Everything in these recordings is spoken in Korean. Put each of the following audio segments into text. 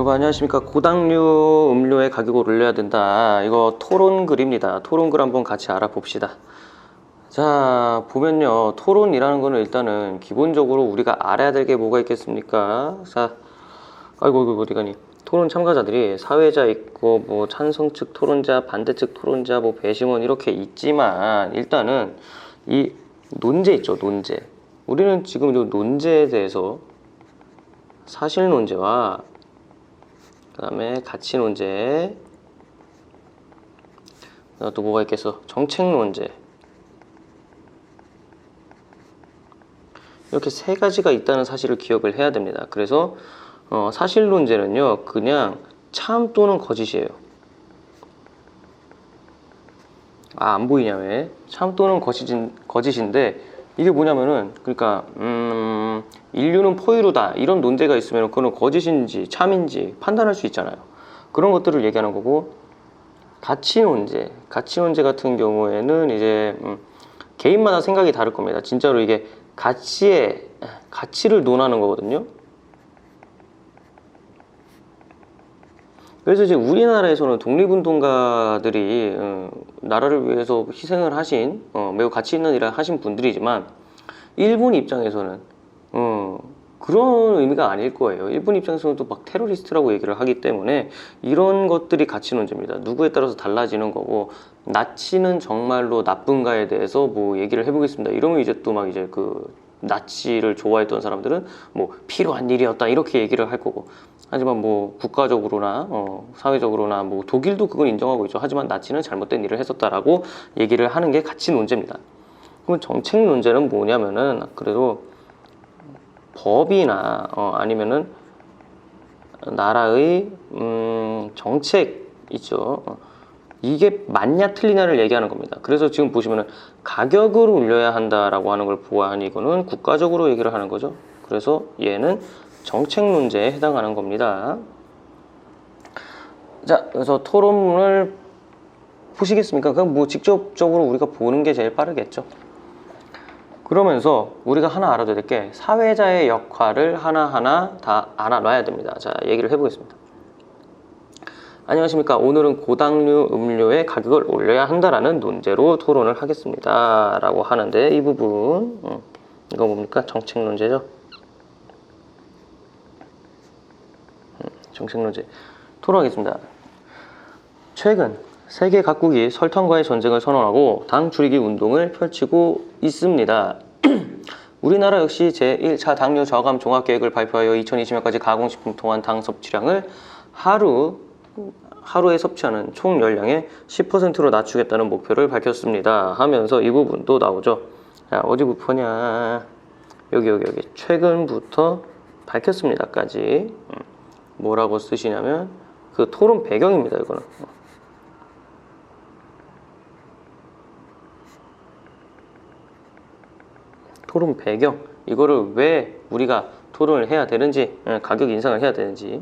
여러분 안녕하십니까. 고당류 음료의 가격을 올려야 된다, 이거 토론글입니다. 토론글 한번 같이 알아봅시다. 자, 보면요, 토론이라는 거는 일단은 기본적으로 우리가 알아야 될 게 뭐가 있겠습니까? 자, 아이고 어디 가니. 토론 참가자들이 사회자 있고 뭐 찬성 측 토론자, 반대 측 토론자, 뭐 배심원 이렇게 있지만, 일단은 이 논제 있죠, 논제. 우리는 지금 이 논제에 대해서 사실 논제와 그 다음에 가치 논제, 또 뭐가 있겠어, 정책 논제, 이렇게 세 가지가 있다는 사실을 기억을 해야 됩니다. 그래서 사실 논제는요, 그냥 참 또는 거짓이에요. 안 보이냐 왜? 참 또는 거짓인데, 이게 뭐냐면은, 그러니까 인류는 포유류다, 이런 논제가 있으면 그거는 거짓인지 참인지 판단할 수 있잖아요. 그런 것들을 얘기하는 거고, 가치 논제 같은 경우에는 이제 개인마다 생각이 다를 겁니다. 진짜로 이게 가치를 논하는 거거든요. 그래서 이제 우리나라에서는 독립운동가들이 나라를 위해서 희생을 하신 매우 가치 있는 일을 하신 분들이지만, 일본 입장에서는 그런 의미가 아닐 거예요. 일본 입장에서는 또 막 테러리스트라고 얘기를 하기 때문에 이런 것들이 가치 논제입니다. 누구에 따라서 달라지는 거고, 나치는 정말로 나쁜가에 대해서 뭐 얘기를 해보겠습니다. 이러면 이제 또 막 이제 그 나치를 좋아했던 사람들은 뭐 필요한 일이었다 이렇게 얘기를 할 거고, 하지만 뭐 국가적으로나 사회적으로나 뭐 독일도 그걸 인정하고 있죠. 하지만 나치는 잘못된 일을 했었다라고 얘기를 하는 게 가치 논제입니다. 그럼 정책 논제는 뭐냐면은, 그래도 법이나 아니면은 나라의 정책 있죠. 이게 맞냐 틀리냐를 얘기하는 겁니다. 그래서 지금 보시면은 가격을 올려야 한다라고 하는 걸 보아하니 이거는 국가적으로 얘기를 하는 거죠. 그래서 얘는 정책 논제에 해당하는 겁니다. 자, 그래서 토론을 보시겠습니까? 그럼 뭐 직접적으로 우리가 보는 게 제일 빠르겠죠. 그러면서 우리가 하나 알아둬야 될 게, 사회자의 역할을 하나하나 다 알아놔야 됩니다. 자, 얘기를 해보겠습니다. 안녕하십니까. 오늘은 고당류 음료의 가격을 올려야 한다라는 논제로 토론을 하겠습니다 라고 하는데, 이 부분 이거 뭡니까? 정책 논제죠. 정책 논제 토론하겠습니다. 최근 세계 각국이 설탕과의 전쟁을 선언하고 당 줄이기 운동을 펼치고 있습니다. 우리나라 역시 제1차 당류 저감 종합계획을 발표하여 2020년까지 가공식품 통한 당 섭취량을 하루에 섭취하는 총 열량의 10%로 낮추겠다는 목표를 밝혔습니다 하면서 이 부분도 나오죠. 자, 어디부터냐, 여기 최근부터 밝혔습니다까지 뭐라고 쓰시냐면, 그 토론 배경입니다. 이거는 토론 배경, 이거를 왜 우리가 토론을 해야 되는지, 가격 인상을 해야 되는지.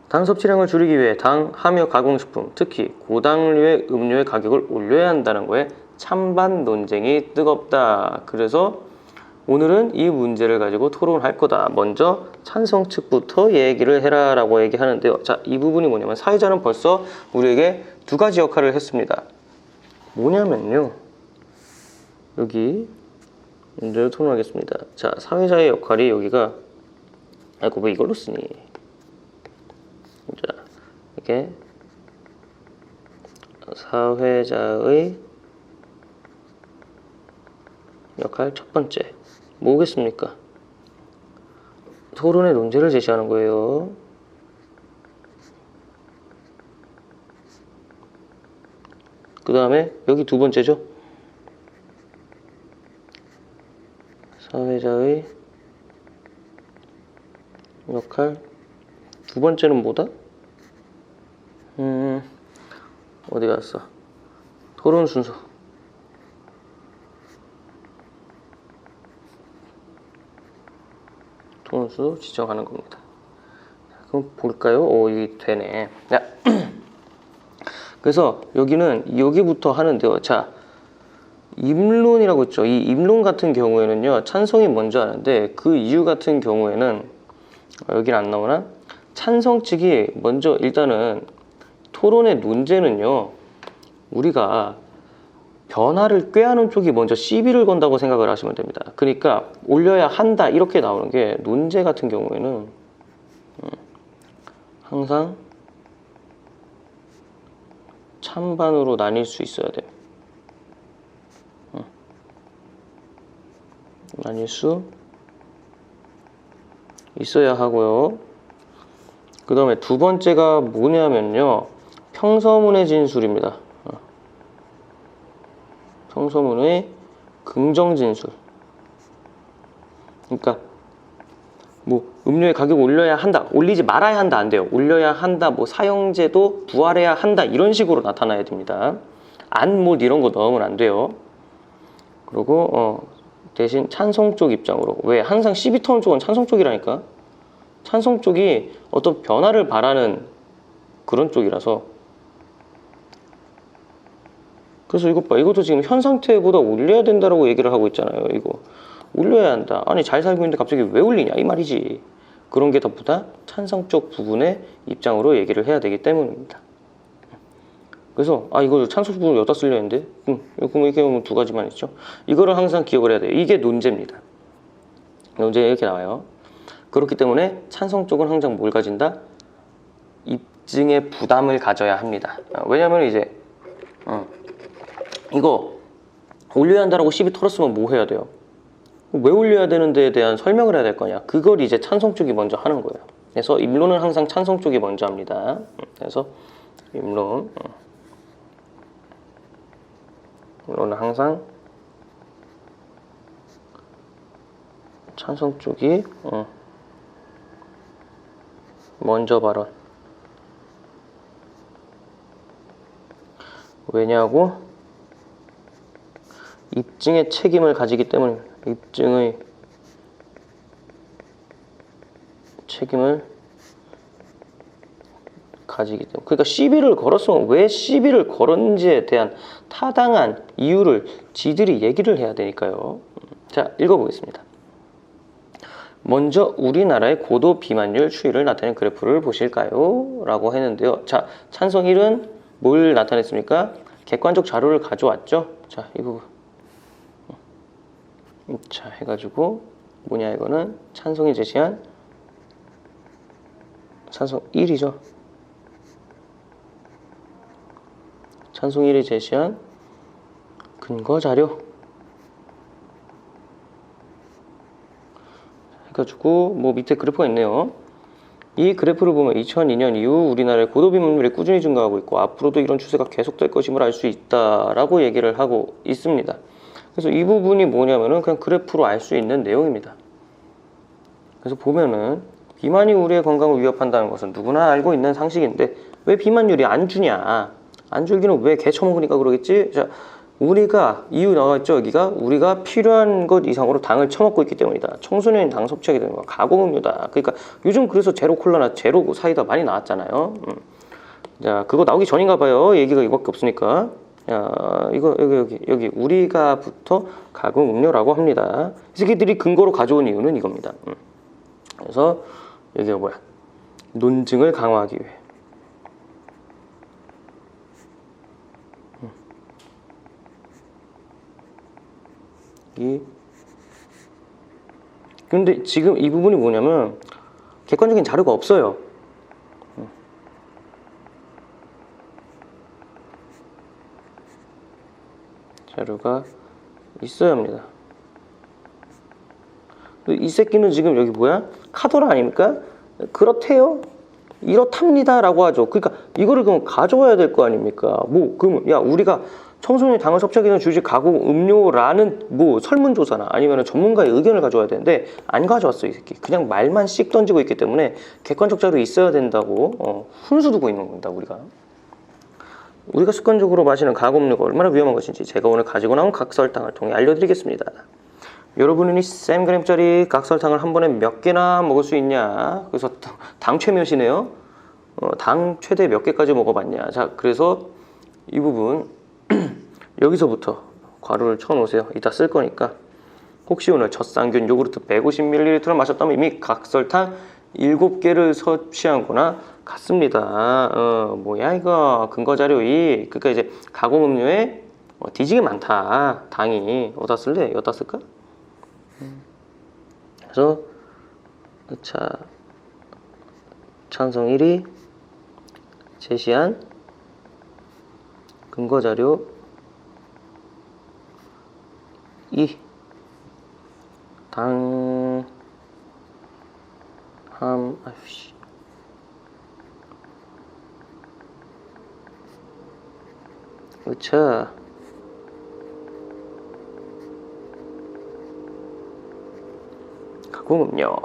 당 섭취량을 줄이기 위해 당 함유 가공식품, 특히 고당류의 음료의 가격을 올려야 한다는 거에 찬반 논쟁이 뜨겁다. 그래서 오늘은 이 문제를 가지고 토론할 거다. 먼저 찬성 측부터 얘기를 해라 라고 얘기하는데요. 자, 이 부분이 뭐냐면, 사회자는 벌써 우리에게 두 가지 역할을 했습니다. 뭐냐면요, 여기 문제를 토론하겠습니다. 자, 사회자의 역할이 여기가, 아이고 왜 이걸로 쓰니. 자, 이렇게 사회자의 역할 첫 번째 뭐겠습니까? 토론의 논제를 제시하는 거예요. 그 다음에 여기 두 번째죠. 사회자의 역할 두 번째는 뭐다? 어디 갔어? 토론 순서. 토론 순서 지정하는 겁니다. 그럼 볼까요? 이게 되네. 자, 그래서 여기는 여기부터 하는데요. 자, 임론이라고 있죠. 이 임론 같은 경우에는요, 찬성이 먼저 하는데, 그 이유 같은 경우에는 여기는 안 나오나? 찬성 측이 먼저 일단은 토론의 논제는요, 우리가 변화를 꾀하는 쪽이 먼저 시비를 건다고 생각을 하시면 됩니다. 그러니까 올려야 한다 이렇게 나오는 게 논제 같은 경우에는 항상 찬반으로 나뉠 수 있어야 돼요. 나뉠 수 있어야 하고요. 그 다음에 두 번째가 뭐냐면요, 평서문의 진술입니다. 평서문의 긍정 진술. 그러니까 뭐 음료의 가격 올려야 한다, 올리지 말아야 한다 안 돼요. 올려야 한다, 뭐 사용제도 부활해야 한다 이런 식으로 나타나야 됩니다. 안 못 이런 거 넣으면 안 돼요. 그리고 대신 찬성 쪽 입장으로, 왜 항상 시비 터는 쪽은 찬성 쪽이라니까. 찬성 쪽이 어떤 변화를 바라는 그런 쪽이라서. 그래서 이것 봐, 이것도 지금 현 상태보다 올려야 된다라고 얘기를 하고 있잖아요. 이거 올려야 한다. 아니 잘 살고 있는데 갑자기 왜 올리냐 이 말이지. 그런 게 더 찬성 쪽 부분의 입장으로 얘기를 해야 되기 때문입니다. 그래서 이거 찬성 부분을 여기다 쓰려 했는데 그럼 이렇게 보면 두 가지만 있죠. 이거를 항상 기억을 해야 돼요. 이게 논제입니다. 논제 이렇게 나와요. 그렇기 때문에 찬성 쪽은 항상 뭘 가진다? 입증의 부담을 가져야 합니다. 왜냐면 이제 이거 올려야 한다라고 시비 털었으면 뭐 해야 돼요? 왜 올려야 되는 데에 대한 설명을 해야 될 거냐. 그걸 이제 찬성 쪽이 먼저 하는 거예요. 그래서 입론은 항상 찬성 쪽이 먼저 합니다. 그래서 입론은 항상 찬성 쪽이 먼저 발언. 왜냐고? 입증의 책임을 가지기 때문입니다. 입증의 책임을 가지기 때문에. 그러니까 시비를 걸었으면 왜 시비를 걸었는지에 대한 타당한 이유를 지들이 얘기를 해야 되니까요. 자, 읽어보겠습니다. 먼저 우리나라의 고도 비만율 추이를 나타내는 그래프를 보실까요? 라고 했는데요. 자, 찬성 1은 뭘 나타냈습니까? 객관적 자료를 가져왔죠. 자, 이 부분. 자, 해가지고 뭐냐, 이거는 찬성이 제시한 찬성 1이죠. 찬성 1이 제시한 근거 자료 해가지고 뭐 밑에 그래프가 있네요. 이 그래프를 보면 2002년 이후 우리나라의 고도 비만율이 꾸준히 증가하고 있고 앞으로도 이런 추세가 계속될 것임을 알 수 있다라고 얘기를 하고 있습니다. 그래서 이 부분이 뭐냐면은 그냥 그래프로 알 수 있는 내용입니다. 그래서 보면은 비만이 우리의 건강을 위협한다는 것은 누구나 알고 있는 상식인데 왜 비만율이 안 주냐? 안 줄기는 왜 개 처먹으니까 그러겠지? 자, 우리가 이유 나왔죠. 여기가 우리가 필요한 것 이상으로 당을 처먹고 있기 때문이다. 청소년이 당 섭취하게 되는 거 가공음료다. 그러니까 요즘 그래서 제로 콜라나 제로 사이다 많이 나왔잖아요. 자, 그거 나오기 전인가 봐요. 얘기가 이거밖에 없으니까. 야, 이거 여기 우리가부터 가공 음료라고 합니다. 이 새끼들이 근거로 가져온 이유는 이겁니다. 그래서 여기가 뭐야? 논증을 강화하기 위해. 근데 지금 이 부분이 뭐냐면 객관적인 자료가 없어요. 자료가 있어야 합니다. 이 새끼는 지금 여기 뭐야? 카더라 아닙니까? 그렇대요? 이렇답니다 라고 하죠. 그러니까 이거를 그럼 가져와야 될 거 아닙니까? 뭐 그러면 야, 우리가 청소년이 당을 섭취하게 되는 주식 가공 음료라는 뭐 설문조사나 아니면 전문가의 의견을 가져와야 되는데 안 가져왔어. 이 새끼 그냥 말만 씩 던지고 있기 때문에 객관적 자료 있어야 된다고 훈수 두고 있는 겁니다. 우리가 습관적으로 마시는 가공 음료가 얼마나 위험한 것인지 제가 오늘 가지고 나온 각설탕을 통해 알려드리겠습니다. 여러분은 이 쌤그램짜리 각설탕을 한 번에 몇 개나 먹을 수 있냐? 그래서 당 최몇이네요. 당 최대 몇 개까지 먹어봤냐? 자, 그래서 이 부분 여기서부터 괄호를 쳐놓으세요. 이따 쓸 거니까. 혹시 오늘 젖상균 요구르트 150ml를 마셨다면 이미 각설탕 7개를 섭취한 거나 같습니다. 뭐야 이거 근거 자료이. 그러니까 이제 가공음료에 뒤지게 많다. 당이 어디다 쓸래? 여기다 쓸까? 그래서 자 찬성 1이 제시한 근거 자료 2 당함 아이씨 으차 가공음료.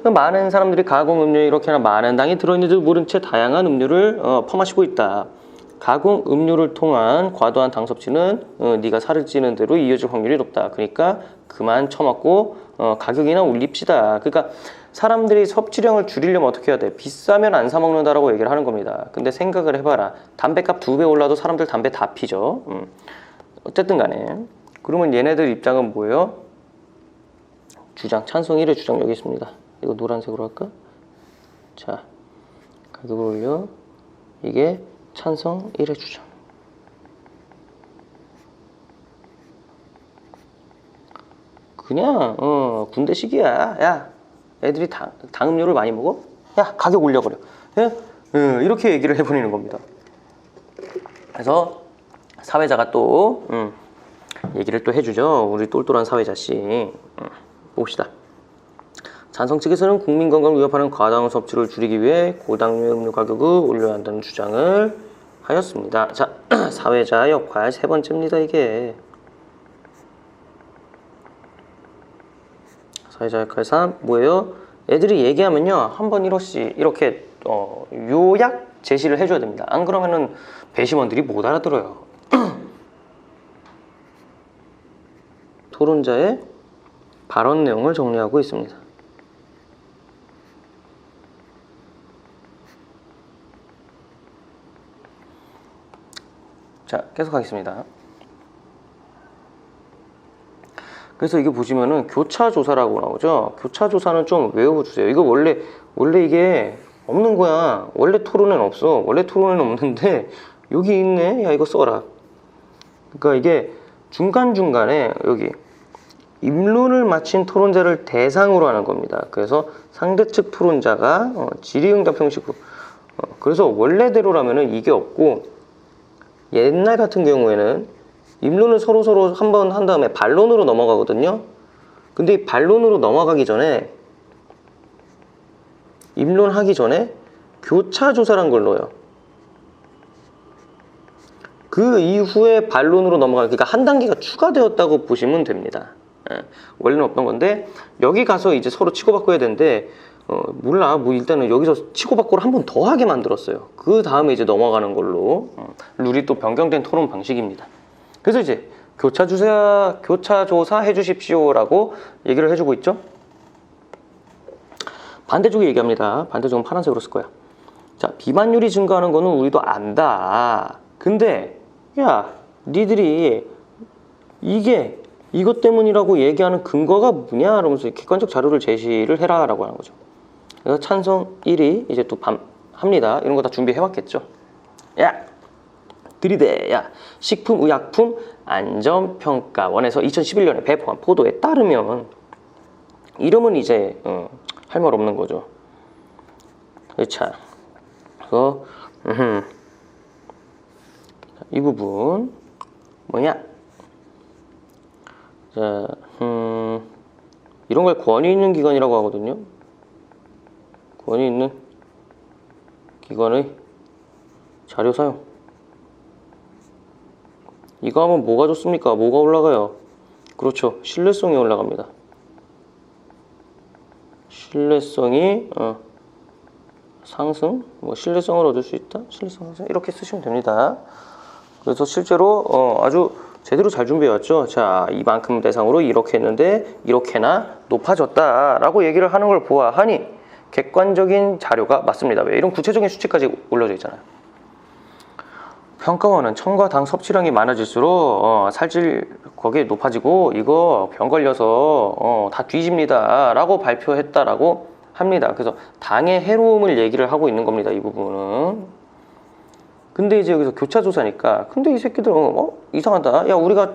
많은 사람들이 가공음료에 이렇게나 많은 당이 들어있는지도 모른 채 다양한 음료를 퍼마시고 있다. 가공음료를 통한 과도한 당 섭취는 네가 살을 찌는 대로 이어질 확률이 높다. 그러니까 그만 처먹고 가격이나 올립시다. 그러니까 사람들이 섭취량을 줄이려면 어떻게 해야 돼? 비싸면 안 사 먹는다라고 얘기를 하는 겁니다. 근데 생각을 해봐라. 담배값 2배 올라도 사람들 담배 다 피죠. 어쨌든 간에 그러면 얘네들 입장은 뭐예요? 주장 찬성 1의 주장 여기 있습니다. 이거 노란색으로 할까? 자, 가격을 올려. 이게 찬성 1의 주장. 그냥 군대식이야. 야, 애들이 당음료를 많이 먹어? 야, 가격 올려버려. 예? 이렇게 얘기를 해버리는 겁니다. 그래서 사회자가 또 얘기를 또 해주죠. 우리 똘똘한 사회자씨. 봅시다. 찬성 측에서는 국민 건강을 위협하는 과당 섭취를 줄이기 위해 고당류의 음료 가격을 올려야 한다는 주장을 하였습니다. 자, 사회자 역할 3번째입니다. 이게 사회자 역할 3 뭐예요? 애들이 얘기하면요 한번 이렇게 요약 제시를 해줘야 됩니다. 안 그러면은 배심원들이 못 알아들어요. 토론자의 발언 내용을 정리하고 있습니다. 자, 계속하겠습니다. 그래서 이게 보시면은 교차조사라고 나오죠. 교차조사는 좀 외워주세요. 이거 원래 이게 없는 거야. 원래 토론은 없어. 원래 토론은 없는데 여기 있네. 야, 이거 써라. 그러니까 이게 중간중간에 여기 입론을 마친 토론자를 대상으로 하는 겁니다. 그래서 상대 측 토론자가 질의응답 형식으로 그래서 원래대로라면은 이게 없고 옛날 같은 경우에는 입론을 서로 한번 한 다음에 반론으로 넘어가거든요. 근데 이 반론으로 넘어가기 전에 입론하기 전에 교차조사란 걸 넣어요. 그 이후에 반론으로 넘어가는 그러니까 한 단계가 추가되었다고 보시면 됩니다. 원래는 없던 건데 여기 가서 이제 서로 치고받고 해야 되는데 몰라 뭐 일단은 여기서 치고받고를 한 번 더 하게 만들었어요. 그 다음에 이제 넘어가는 걸로 룰이 또 변경된 토론 방식입니다. 그래서 이제 교차조사 해주십시오라고 얘기를 해주고 있죠. 반대쪽에 얘기합니다. 반대쪽은 파란색으로 쓸 거야. 자, 비만율이 증가하는 거는 우리도 안다. 근데 야 니들이 이것 때문이라고 얘기하는 근거가 뭐냐? 이러면서 객관적 자료를 제시를 해라 라고 하는 거죠. 그래서 찬성 1위 이제 또 합니다. 이런 거 다 준비해왔겠죠. 야 들이대. 야 식품의약품안전평가원에서 2011년에 배포한 보도에 따르면 이러면 이제 할 말 없는 거죠. 자 그래서 이 부분 뭐냐? 자, 이런 걸 권위 있는 기관이라고 하거든요. 권위 있는 기관의 자료 사용. 이거 하면 뭐가 좋습니까? 뭐가 올라가요? 그렇죠. 신뢰성이 올라갑니다. 신뢰성이 상승? 뭐 신뢰성을 얻을 수 있다? 신뢰성 상승? 이렇게 쓰시면 됩니다. 그래서 실제로 아주 제대로 잘 준비해왔죠. 자, 이만큼 대상으로 이렇게 했는데 이렇게나 높아졌다라고 얘기를 하는 걸 보아하니 객관적인 자료가 맞습니다. 왜? 이런 구체적인 수치까지 올려져 있잖아요. 평가원은 첨가 당 섭취량이 많아질수록 살찔 거기에 높아지고 이거 병 걸려서 다 뒤집니다 라고 발표했다라고 합니다. 그래서 당의 해로움을 얘기를 하고 있는 겁니다. 이 부분은. 근데 이제 여기서 교차조사니까 근데 이 새끼들은 이상하다. 야, 우리가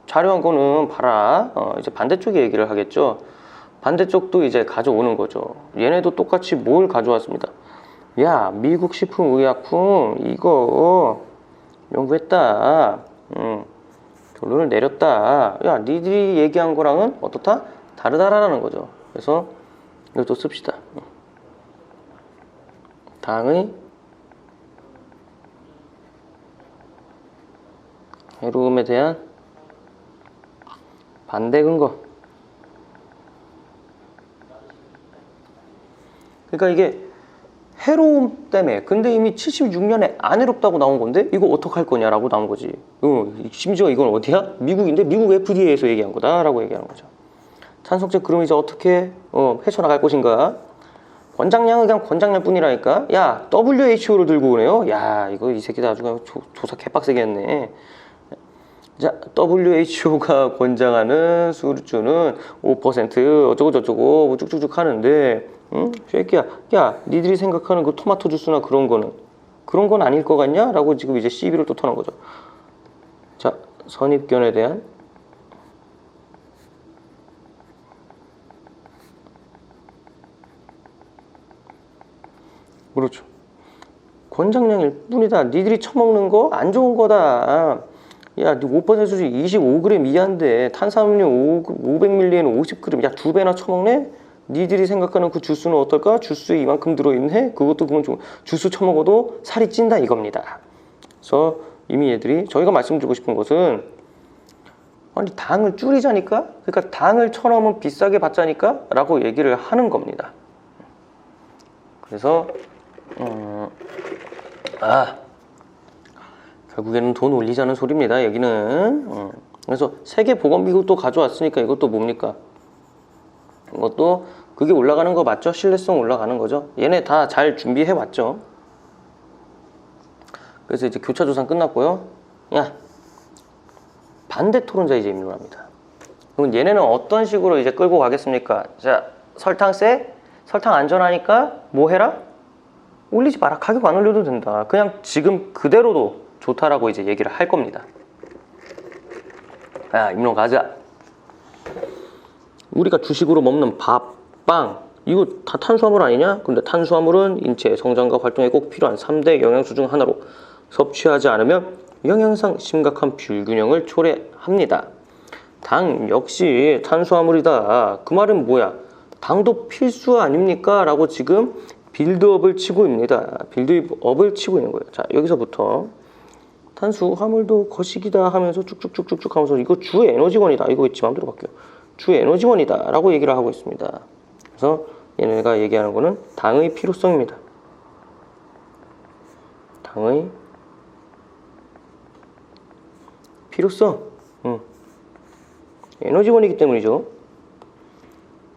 자료한 거는 봐라. 이제 반대쪽에 얘기를 하겠죠. 반대쪽도 이제 가져오는 거죠. 얘네도 똑같이 뭘 가져왔습니다. 야, 미국 식품의약품 이거 연구했다. 결론을 내렸다. 야, 니들이 얘기한 거랑은 어떻다? 다르다라는 거죠. 그래서 이것도 씁시다. 당의 해로움에 대한 반대 근거. 그러니까 이게 해로움 때문에 근데 이미 76년에 안 해롭다고 나온 건데 이거 어떡할 거냐라고 나온 거지. 심지어 이건 어디야? 미국인데 미국 FDA에서 얘기한 거다라고 얘기하는 거죠. 찬성제 그럼 이제 어떻게 헤쳐나갈 것인가? 권장량은 그냥 권장량 뿐이라니까. 야, WHO를 들고 오네요. 야, 이거 이 새끼들 아주 그냥 조사 개빡세게 했네. 자, WHO가 권장하는 수주는 5% 어쩌고 저쩌고 뭐 쭉쭉쭉 하는데 새끼야, 야, 니들이 생각하는 그 토마토 주스나 그런 건 아닐 것 같냐? 라고 지금 이제 시비를 또 터는 거죠. 자, 선입견에 대한 그렇죠. 권장량일 뿐이다. 니들이 처먹는 거 안 좋은 거다. 야, 5% 수지 25g 이하인데 탄산음료 500ml에는 50g. 야, 2배나 처먹네? 니들이 생각하는 그 주스는 어떨까? 주스에 이만큼 들어있네? 그것도 그건 좀 주스 처먹어도 살이 찐다 이겁니다. 그래서 이미 얘들이 저희가 말씀드리고 싶은 것은 아니 당을 줄이자니까? 그러니까 당을 1,000원은 비싸게 받자니까? 라고 얘기를 하는 겁니다. 그래서 결국에는 돈 올리자는 소리입니다. 여기는. 그래서 세계보건기구도 가져왔으니까 이것도 뭡니까? 이것도 그게 올라가는 거 맞죠? 신뢰성 올라가는 거죠. 얘네 다 잘 준비해 왔죠. 그래서 이제 교차조사 끝났고요. 야, 반대 토론자 이제 입론합니다. 그럼 얘네는 어떤 식으로 이제 끌고 가겠습니까? 자, 설탕세? 설탕 안전하니까 뭐 해라? 올리지 마라. 가격 안 올려도 된다. 그냥 지금 그대로도 좋다라고 이제 얘기를 할 겁니다. 야, 입론 가자. 우리가 주식으로 먹는 밥, 빵 이거 다 탄수화물 아니냐? 근데 탄수화물은 인체의 성장과 활동에 꼭 필요한 3대 영양소 중 하나로 섭취하지 않으면 영양상 심각한 불균형을 초래합니다. 당 역시 탄수화물이다. 그 말은 뭐야? 당도 필수 아닙니까? 라고 지금 빌드업을 치고 있습니다. 빌드업을 치고 있는 거예요. 자, 여기서부터 탄수화물도 거식이다 하면서 쭉쭉쭉쭉 하면서 이거 주 에너지원이다. 이거 지 맘대로 바뀌어. 주 에너지원이다 라고 얘기를 하고 있습니다. 그래서 얘네가 얘기하는 거는 당의 필요성입니다. 당의 필요성. 에너지원이기 때문이죠.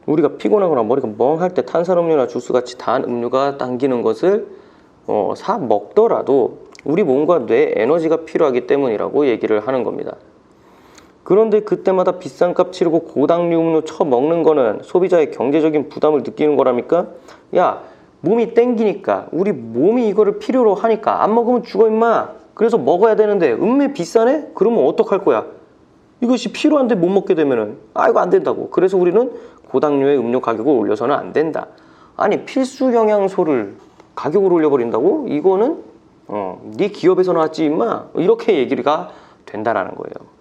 우리가 피곤하거나 머리가 멍할 때 탄산음료나 주스같이 단 음료가 당기는 것을 사 먹더라도 우리 몸과 뇌에 에너지가 필요하기 때문이라고 얘기를 하는 겁니다. 그런데 그때마다 비싼 값 치르고 고당류 음료 처먹는 거는 소비자의 경제적인 부담을 느끼는 거랍니까? 야, 몸이 땡기니까 우리 몸이 이거를 필요로 하니까 안 먹으면 죽어 임마. 그래서 먹어야 되는데 음메 비싸네? 그러면 어떡할 거야? 이것이 필요한데 못 먹게 되면은 이거 안 된다고. 그래서 우리는 고당류의 음료 가격을 올려서는 안 된다. 아니 필수 영양소를 가격을 올려버린다고? 이거는 네 기업에서 나왔지 임마. 이렇게 얘기가 된다라는 거예요.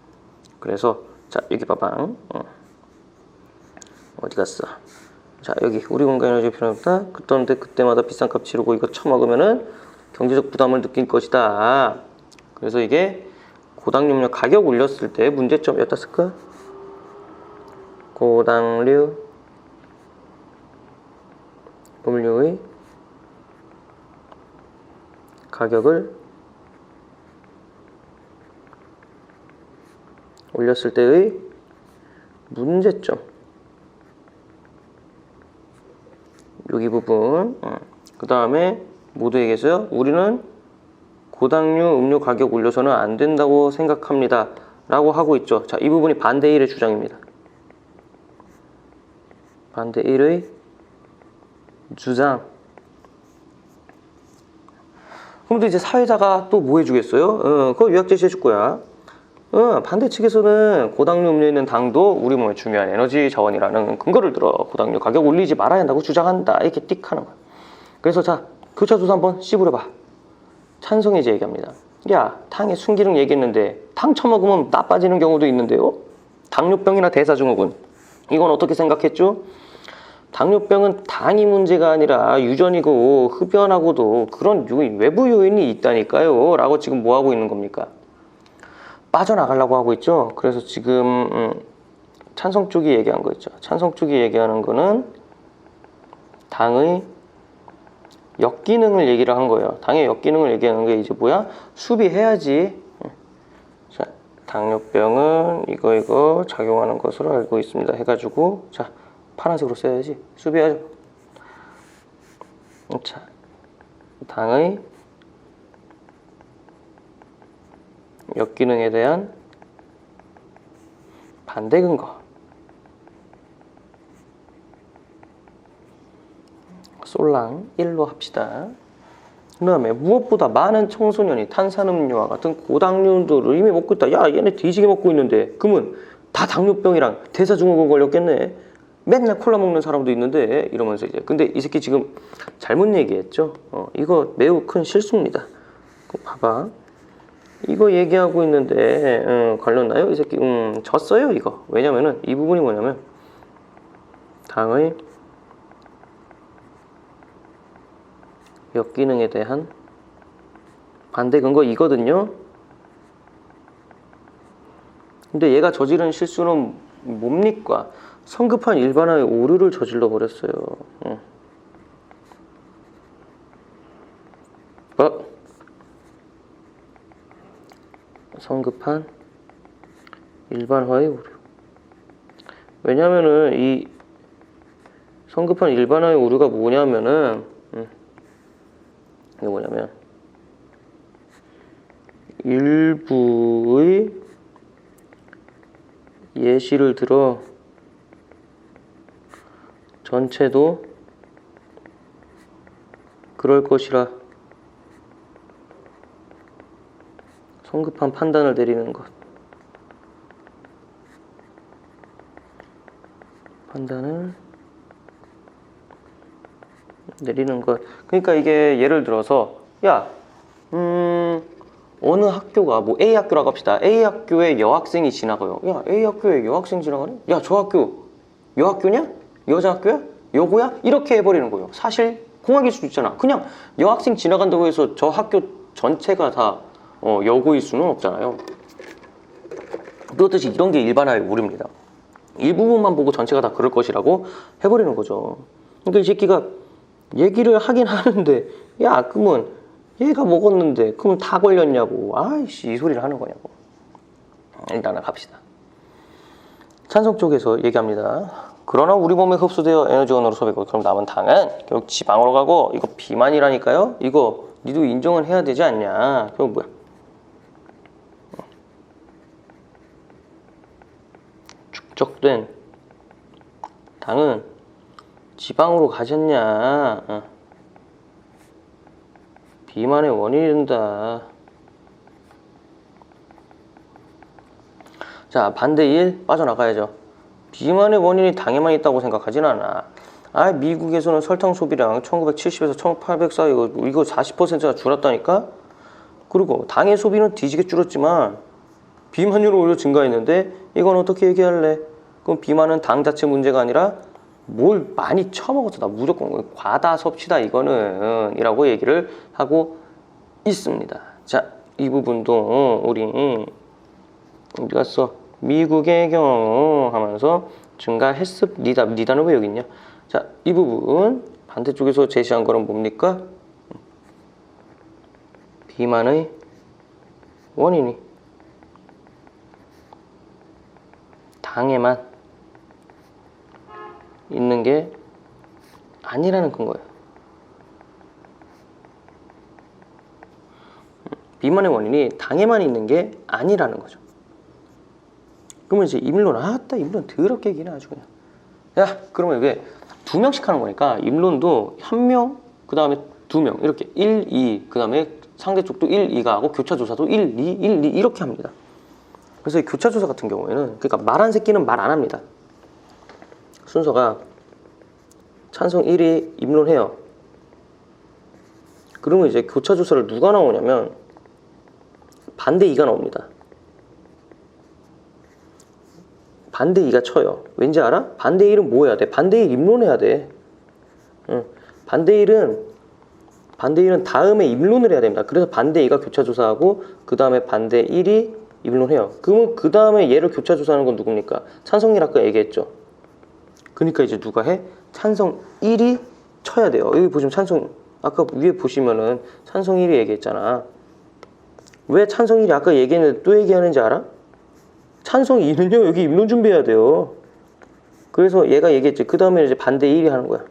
그래서 자 여기 봐봐. 어디 갔어? 자 여기 우리 건강 에너지 필요합니다. 그런데 그때마다 비싼 값 치르고 이거 처먹으면은 경제적 부담을 느낄 것이다. 그래서 이게 고당류 음료 가격 올렸을 때 문제점 였다 쓸까? 고당류 음료의 가격을 올렸을 때의 문제점. 여기 부분. 그 다음에 모두 얘기했어요. 우리는 고당류 음료 가격 올려서는 안 된다고 생각합니다. 라고 하고 있죠. 자, 이 부분이 반대 1의 주장입니다. 반대 1의 주장. 그럼 또 이제 사회자가 또 뭐 해주겠어요? 그거 요약 제시해 줄 거야. 반대 측에서는 고당류 음료에 있는 당도 우리 몸에 중요한 에너지 자원이라는 근거를 들어 고당류 가격 올리지 말아야 한다고 주장한다. 이렇게 띡 하는 거야. 그래서 자, 교차조사 한번 씹으려봐. 찬성이 이제 얘기합니다. 야, 당에 순기능 얘기했는데 당 처먹으면 나빠지는 경우도 있는데요. 당뇨병이나 대사증후군. 이건 어떻게 생각했죠? 당뇨병은 당이 문제가 아니라 유전이고 흡연하고도 그런 외부 요인이 있다니까요. 라고 지금 뭐 하고 있는 겁니까? 빠져나가려고 하고 있죠. 그래서 지금 찬성 쪽이 얘기한 거 있죠. 찬성 쪽이 얘기하는 거는 당의 역기능을 얘기를 한 거예요. 당의 역기능을 얘기하는 게 이제 뭐야? 수비해야지. 자, 당뇨병은 이거 작용하는 것으로 알고 있습니다. 해가지고 자, 파란색으로 써야지. 수비하죠. 자, 당의 역기능에 대한 반대 근거. 솔랑 1로 합시다. 그 다음에 무엇보다 많은 청소년이 탄산음료와 같은 고당류들을 이미 먹고 있다. 야, 얘네 뒤지게 먹고 있는데 그러면 다 당뇨병이랑 대사증후군 걸렸겠네. 맨날 콜라 먹는 사람도 있는데 이러면서 이제 근데 이 새끼 지금 잘못 얘기했죠. 이거 매우 큰 실수입니다. 봐봐. 이거 얘기하고 있는데 걸렸나요? 이 새끼 졌어요 이거. 왜냐면은 이 부분이 뭐냐면 당의 역기능에 대한 반대 근거 이거든요. 근데 얘가 저지른 실수는 뭡니까? 성급한 일반화의 오류를 저질러 버렸어요. 성급한 일반화의 오류. 왜냐면은 이 성급한 일반화의 오류가 뭐냐면은 이게 뭐냐면 일부의 예시를 들어 전체도 그럴 것이라 성급한 판단을 내리는 것. 판단을 내리는 것. 그러니까 이게 예를 들어서 야, 어느 학교가 뭐 A 학교라고 합시다. A 학교에 여학생이 지나가요. 야, A 학교에 여학생 지나가네? 야, 저 학교 여학교냐? 여자 학교야? 여고야? 이렇게 해버리는 거예요. 사실 공학일 수도 있잖아. 그냥 여학생 지나간다고 해서 저 학교 전체가 다 여고일 수는 없잖아요. 그렇듯이 이런 게 일반화의 오류입니다. 일부분만 보고 전체가 다 그럴 것이라고 해버리는 거죠. 그러니까 이 새끼가 얘기를 하긴 하는데 야, 그러면 얘가 먹었는데 그럼 다 걸렸냐고. 아이씨, 이 소리를 하는 거냐고. 일단은 갑시다. 찬성 쪽에서 얘기합니다. 그러나 우리 몸에 흡수되어 에너지원으로 소비되고 그럼 남은 당은 결국 지방으로 가고 이거 비만이라니까요. 이거 니도 인정은 해야 되지 않냐. 그럼 뭐야? 축적된 당은 지방으로 가졌냐. 비만의 원인이 된다. 자, 반대 1 빠져나가야죠. 비만의 원인이 당에만 있다고 생각하진 않아. 미국에서는 설탕 소비량 1970에서 1800 사이 이거 40%가 줄었다니까? 그리고 당의 소비는 뒤지게 줄었지만 비만율은 오히려 증가했는데 이건 어떻게 얘기할래? 그럼 비만은 당 자체 문제가 아니라 뭘 많이 처먹어서 나 무조건 과다 섭취다 이거는 이라고 얘기를 하고 있습니다. 자, 이 부분도 우리 어디 갔어? 미국의 경우 하면서 증가했습 니다는 왜 여기 있냐? 자, 이 부분 반대쪽에서 제시한 거는 뭡니까? 비만의 원인이 당에만 있는 게 아니라는 근거예요. 비만의 원인이 당에만 있는 게 아니라는 거죠. 그러면 이제 임론, 아따 임론 더럽게 얘기네 아주 그냥. 야, 그러면 이게 2명씩 하는 거니까 입론도 1명, 그 다음에 2명 이렇게 1, 2, 그 다음에 상대쪽도 1, 2가 하고 교차조사도 1, 2, 1, 2 이렇게 합니다. 그래서 이 교차조사 같은 경우에는 그러니까 말한 새끼는 말 안 합니다. 순서가 찬성 1이 입론해요. 그러면 이제 교차조사를 누가 나오냐면 반대 2가 나옵니다. 반대 2가 쳐요. 왠지 알아? 반대 1은 뭐 해야 돼? 반대 1 입론해야 돼. 응. 반대 1은 다음에 입론을 해야 됩니다. 그래서 반대 2가 교차조사하고 그 다음에 반대 1이 입론해요. 그러면 그 다음에 얘를 교차조사하는 건 누굽니까? 찬성 1 아까 얘기했죠. 그러니까 이제 누가 해? 찬성 1이 쳐야 돼요. 여기 보시면 찬성, 아까 위에 보시면은 찬성 1이 얘기했잖아. 왜 찬성 1이 아까 얘기했는데 또 얘기하는지 알아? 찬성 2는요 여기 입론 준비해야 돼요. 그래서 얘가 얘기했지. 그 다음에 이제 반대 1이 하는 거야.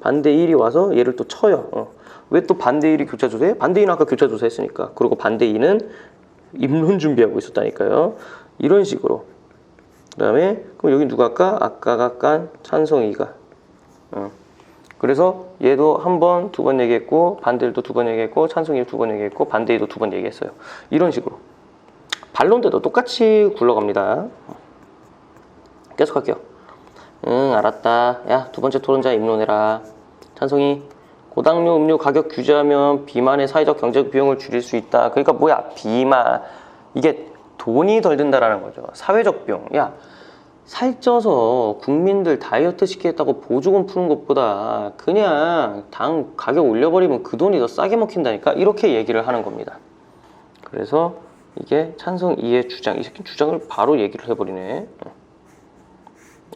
반대 1이 와서 얘를 또 쳐요. 왜 또 반대 1이 교차조사해? 반대 2는 아까 교차조사 했으니까. 그리고 반대 2는 입론 준비하고 있었다니까요. 이런 식으로. 그 다음에 그럼 여기 누가 까? 아까가 깐 찬성 2가. 그래서 얘도 한 번, 2번 얘기했고 반대 1도 2번 얘기했고 찬성 2도 2번 얘기했고 반대 2도 2번 얘기했어요. 이런 식으로. 반론 때도 똑같이 굴러갑니다. 계속할게요. 응, 알았다. 야, 2번째 토론자 입론해라. 찬성이 고당류 음료 가격 규제하면 비만의 사회적 경제적 비용을 줄일 수 있다. 그러니까 뭐야? 비만. 이게 돈이 덜 든다라는 거죠. 사회적 비용. 야, 살쪄서 국민들 다이어트 시키겠다고 보조금 푸는 것보다 그냥 당 가격 올려버리면 그 돈이 더 싸게 먹힌다니까. 이렇게 얘기를 하는 겁니다. 그래서 이게 찬성 2의 주장. 이 새끼 주장을 바로 얘기를 해버리네.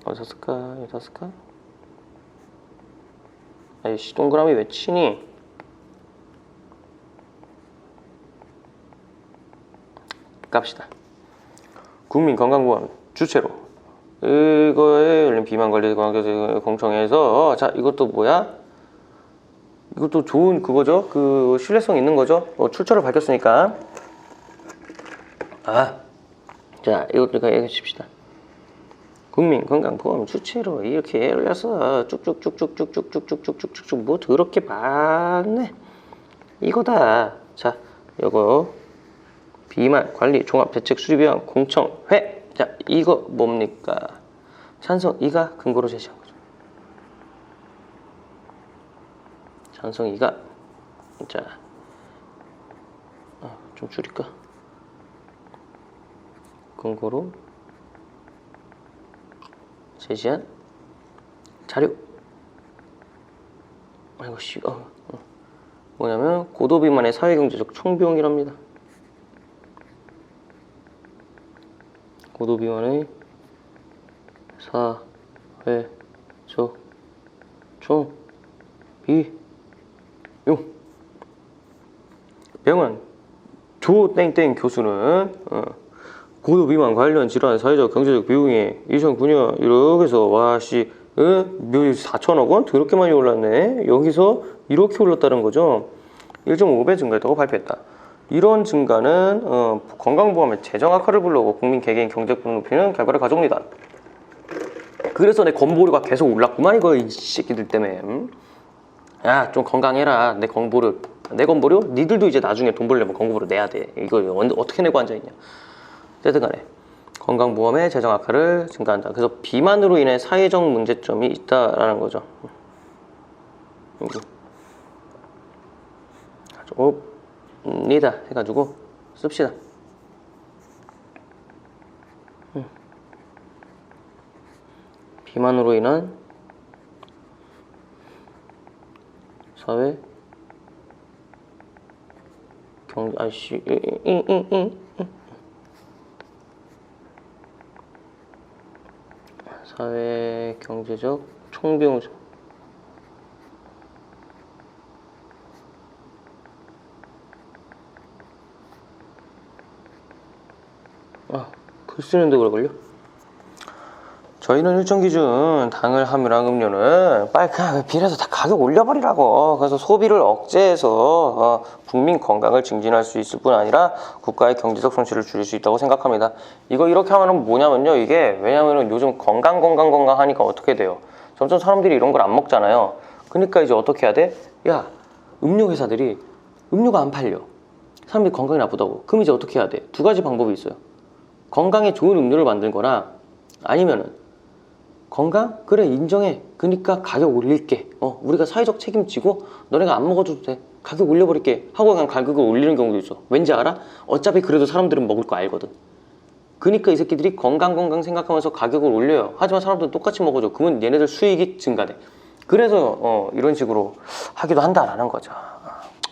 어디서 쓸까? 여기서 쓸까? 아이씨, 동그라미 왜 치니? 갑시다. 국민건강보험 주체로 이거에 열린 비만관리 공청회에서 자, 이것도 뭐야? 이것도 좋은 그거죠? 그 신뢰성 있는 거죠? 출처를 밝혔으니까. 자, 이것도 얘기해 줍시다. 국민건강보험 주체로 이렇게 열려서 쭉쭉쭉쭉쭉쭉쭉쭉쭉쭉 뭐 더럽게 많네. 이거다. 자, 요거 비만 관리 종합대책 수립위원 공청회. 자, 이거 뭡니까? 찬성 2가 근거로 제시한 거죠. 찬성 2가 자, 좀 줄일까? 근거로 제시한 자료. 아이고 씨, 뭐냐면 고도비만의 사회경제적 총비용이랍니다. 고도비만의 사회적 총비용. 병원 조땡땡 교수는 고도비만 관련 질환 사회적 경제적 비용이 2009년 이렇게 해서 와씨 4천억 원? 더럽게 많이 올랐네. 여기서 이렇게 올랐다는 거죠. 1.5배 증가했다고 발표했다. 이런 증가는 건강보험의 재정 악화를 불러오고 국민 개개인 경제력을 높이는 결과를 가져옵니다. 그래서 내 건보료가 계속 올랐구만 이거 이 새끼들 때문에. 야, 좀 건강해라. 내 건보료 니들도 이제 나중에 돈 벌려면 건보료 내야 돼. 이거 어떻게 내고 앉아있냐. 어쨌든 간에 건강보험의 재정 악화를 증가한다. 그래서 비만으로 인해 사회적 문제점이 있다라는 거죠. 옵니다 해가지고 씁시다. 비만으로 인한 사회 경제 사회 경제적 총비용. 글 쓰는데 오래 걸려? 저희는 일정 기준 당을 함유랑 음료는 빨리 그냥 비례해서 다 가격 올려버리라고. 그래서 소비를 억제해서 국민 건강을 증진할 수 있을 뿐 아니라 국가의 경제적 손실을 줄일 수 있다고 생각합니다. 이거 이렇게 하면은 뭐냐면요, 이게 왜냐면은 요즘 건강 하니까 어떻게 돼요? 점점 사람들이 이런 걸 안 먹잖아요. 그러니까 이제 어떻게 해야 돼? 야, 음료 회사들이 음료가 안 팔려. 사람들이 건강이 나쁘다고. 그럼 이제 어떻게 해야 돼? 두 가지 방법이 있어요. 건강에 좋은 음료를 만들거나 아니면은 건강? 그래, 인정해. 그러니까 가격 올릴게. 우리가 사회적 책임지고 너네가 안 먹어줘도 돼. 가격 올려버릴게 하고 그냥 가격을 올리는 경우도 있어. 왠지 알아? 어차피 그래도 사람들은 먹을 거 알거든. 그러니까 이 새끼들이 건강 생각하면서 가격을 올려요. 하지만 사람들은 똑같이 먹어줘. 그러면 얘네들 수익이 증가돼. 그래서 이런 식으로 하기도 한다라는 거죠.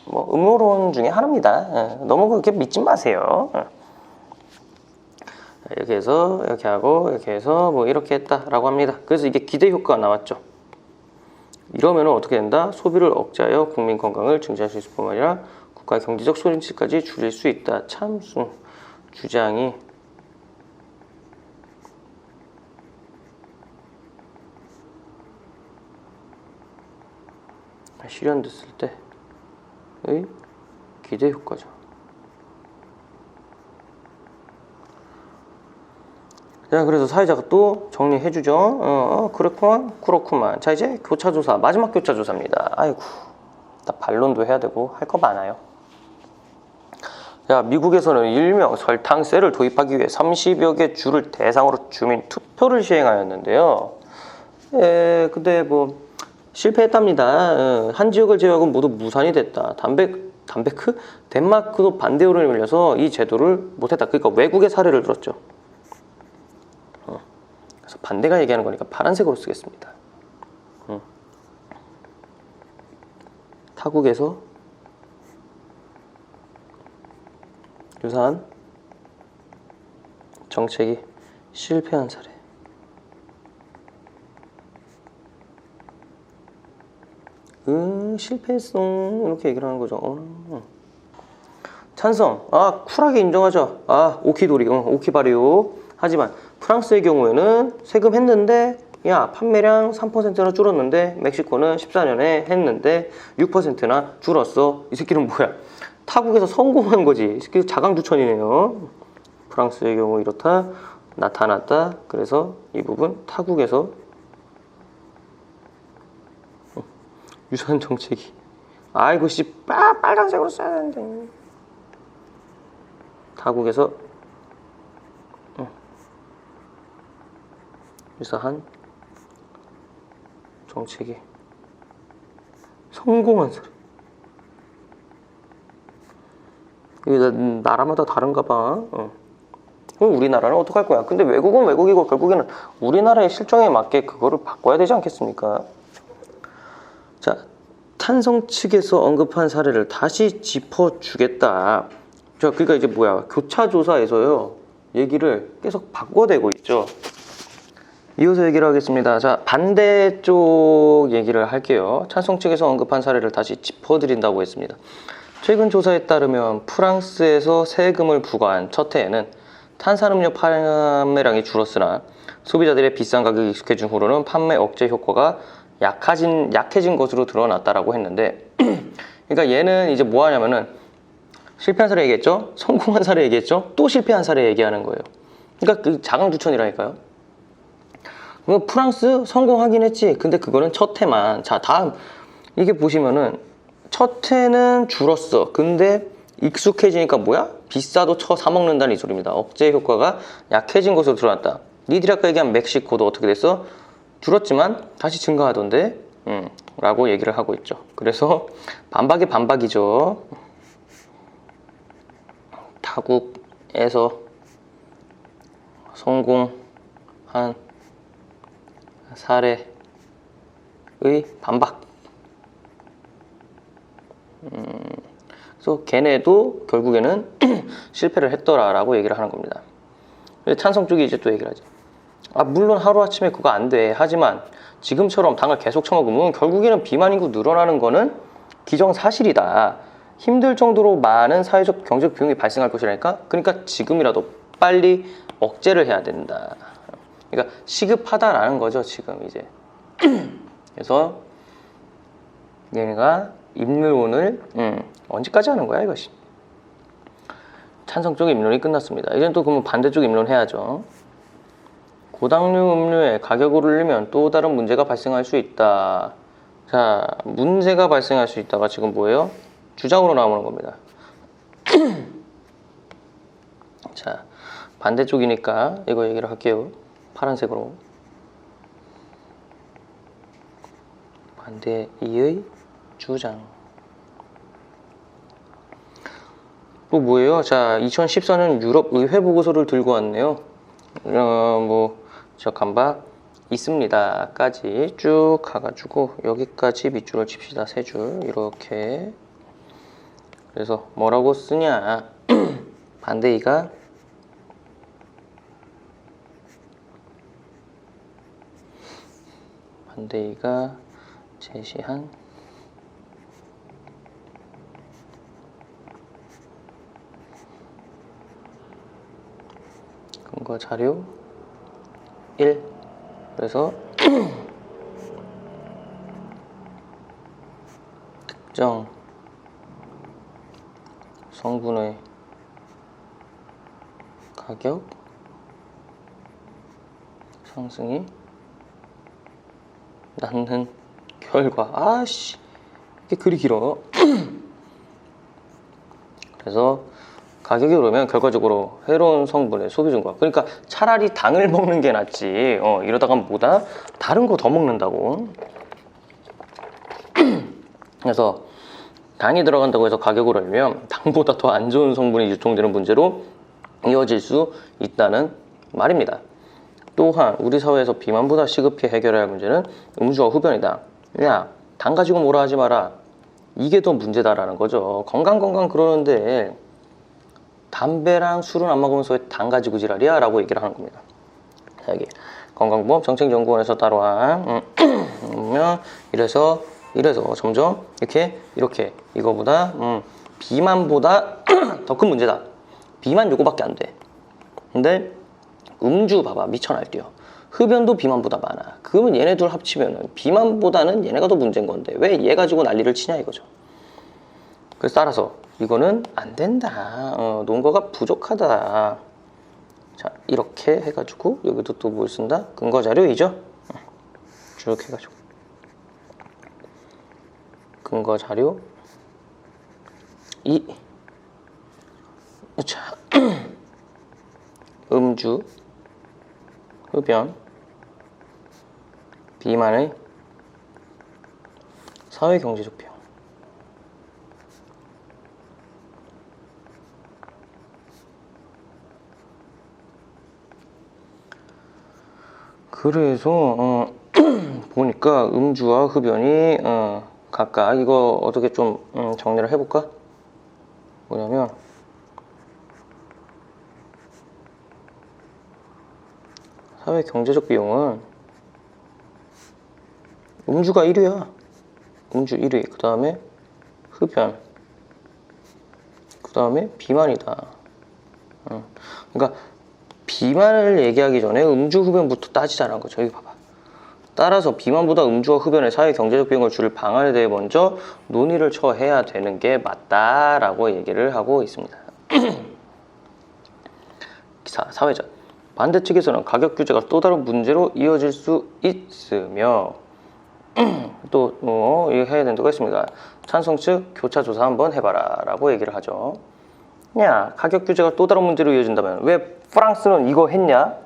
뭐 음모론 중에 하나입니다. 너무 그렇게 믿지 마세요. 이렇게 해서 이렇게 하고 이렇게 해서 뭐 이렇게 했다라고 합니다. 그래서 이게 기대 효과가 나왔죠. 이러면 어떻게 된다? 소비를 억제하여 국민 건강을 증진할 수 있을 뿐만 아니라 국가의 경제적 손실까지 줄일 수 있다. 참 주장이 실현됐을 때의 기대 효과죠. 자, 그래서 사회자가 또 정리해주죠. 그렇구만. 자, 이제 교차조사, 마지막 교차조사입니다. 아이고, 나 반론도 해야 되고 할 거 많아요. 자, 미국에서는 일명 설탕세를 도입하기 위해 30여 개 주를 대상으로 주민 투표를 시행하였는데요. 근데 뭐 실패했답니다. 한 지역을 제외하고 모두 무산이 됐다. 덴마크도 반대 여론이 밀려서 이 제도를 못했다. 그러니까 외국의 사례를 들었죠. 그래서 반대가 얘기하는 거니까 파란색으로 쓰겠습니다. 타국에서 유사한 정책이 실패한 사례. 실패했어. 이렇게 얘기를 하는 거죠. 찬성. 쿨하게 인정하죠. 오키도리, 오키바리오. 하지만 프랑스의 경우에는 세금했는데 야, 판매량 3%나 줄었는데 멕시코는 14년에 했는데 6%나 줄었어. 이 새끼는 뭐야? 타국에서 성공한 거지. 이 새끼 자강두천이네요. 프랑스의 경우 이렇다. 나타났다. 그래서 이 부분 타국에서 유사한 정책이 아이고 씨 빨간색으로 써야 되는데 타국에서 유사한 정책이 성공한 사례. 이게 나라마다 다른가 봐. 그럼 우리나라는 어떡할 거야? 근데 외국은 외국이고 결국에는 우리나라의 실정에 맞게 그거를 바꿔야 되지 않겠습니까? 자, 탄성 측에서 언급한 사례를 다시 짚어주겠다. 자, 그러니까 이제 뭐야? 교차조사에서요, 얘기를 계속 바꿔대고 있죠. 이어서 얘기를 하겠습니다. 자, 반대쪽 얘기를 할게요. 찬성 측에서 언급한 사례를 다시 짚어드린다고 했습니다. 최근 조사에 따르면 프랑스에서 세금을 부과한 첫 해에는 탄산음료 판매량이 줄었으나 소비자들의 비싼 가격에 익숙해진 후로는 판매 억제 효과가 약해진 것으로 드러났다라고 했는데 그러니까 얘는 이제 뭐 하냐면은 실패한 사례 얘기했죠? 성공한 사례 얘기했죠? 또 실패한 사례 얘기하는 거예요. 그러니까 그 자강두천이라니까요. 프랑스 성공하긴 했지. 근데 그거는 첫 해만. 자, 다음 이게 보시면은 첫 해는 줄었어. 근데 익숙해지니까 뭐야? 비싸도 사 먹는다는 이 소리입니다. 억제 효과가 약해진 것으로 드러났다. 니들이 아까 얘기한 멕시코도 어떻게 됐어? 줄었지만 다시 증가하던데 라고 얘기를 하고 있죠. 그래서 반박의 반박이죠. 타국에서 성공한 사례의 반박. 그래서 걔네도 결국에는 실패를 했더라라고 얘기를 하는 겁니다. 찬성 쪽이 이제 또 얘기를 하지. 물론 하루아침에 그거 안 돼. 하지만 지금처럼 당을 계속 처먹으면 결국에는 비만 인구 늘어나는 거는 기정사실이다. 힘들 정도로 많은 사회적 경제적 비용이 발생할 것이라니까. 그러니까 지금이라도 빨리 억제를 해야 된다. 그러니까 시급하다라는 거죠, 지금 이제. 그래서 얘네가 입론을 언제까지 하는 거야, 이것이? 찬성 쪽 입론이 끝났습니다. 이제는 또 그러면 반대쪽 입론 해야죠. 고당류 음료의 가격을 올리면 또 다른 문제가 발생할 수 있다. 자, 문제가 발생할 수 있다가 지금 뭐예요? 주장으로 나오는 겁니다. 자, 반대쪽이니까 이거 얘기를 할게요. 파란색으로. 반대이의 주장. 또 뭐예요? 자, 2014년 유럽 의회 보고서를 들고 왔네요. 저 간바 있습니다. 까지 쭉 가가지고 여기까지 밑줄을 칩시다. 세 줄 이렇게. 그래서 뭐라고 쓰냐? 반대이가 제시한 근거 자료 1. 그래서 특정 성분의 가격 상승이 낳는 결과. 아씨, 이게 글이 길어. 그래서 가격이 오르면 결과적으로 해로운 성분의 소비 증가. 그러니까 차라리 당을 먹는 게 낫지. 이러다가 뭐다? 다른 거 더 먹는다고. 그래서 당이 들어간다고 해서 가격을 올리면 당보다 더 안 좋은 성분이 유통되는 문제로 이어질 수 있다는 말입니다. 또한 우리 사회에서 비만보다 시급히 해결해야 할 문제는 음주와 흡연이다. 야, 당 가지고 뭐라 하지 마라. 이게 더 문제다라는 거죠. 건강 그러는데 담배랑 술은 안 먹으면서 왜 당 가지고 지랄이야? 라고 얘기를 하는 겁니다. 자, 여기 건강보험 정책연구원에서 따로한 이래서 점점 이렇게 이거보다 비만보다 더 큰 문제다. 비만 요거밖에 안 돼. 근데 음주 봐봐, 미쳐 날뛰어. 흡연도 비만보다 많아. 그러면 얘네 둘 합치면은 비만보다는 얘네가 더 문제인 건데 왜 얘 가지고 난리를 치냐 이거죠. 그래서 따라서 이거는 안 된다. 논거가 부족하다. 자, 이렇게 해가지고 여기도 또 뭘 쓴다? 근거 자료 2죠? 쭉 해가지고 근거 자료 2. 자, 음주, 흡연, 비만의 사회경제적 비용. 그래서 보니까 음주와 흡연이 각각 이거 어떻게 좀 정리를 해볼까? 뭐냐면 사회 경제적 비용은 음주가 1위야. 음주 1위. 그 다음에 흡연. 그 다음에 비만이다. 그러니까 비만을 얘기하기 전에 음주 흡연부터 따지자는 거죠. 여기 봐봐. 따라서 비만보다 음주와 흡연의 사회 경제적 비용을 줄일 방안에 대해 먼저 논의를 처해야 되는 게 맞다라고 얘기를 하고 있습니다. 사회적. 반대측에서는 가격 규제가 또 다른 문제로 이어질 수 있으며 또 이거 해야 된다고 했습니다. 찬성 측 교차 조사 한번 해봐라 라고 얘기를 하죠. 야, 가격 규제가 또 다른 문제로 이어진다면 왜 프랑스는 이거 했냐?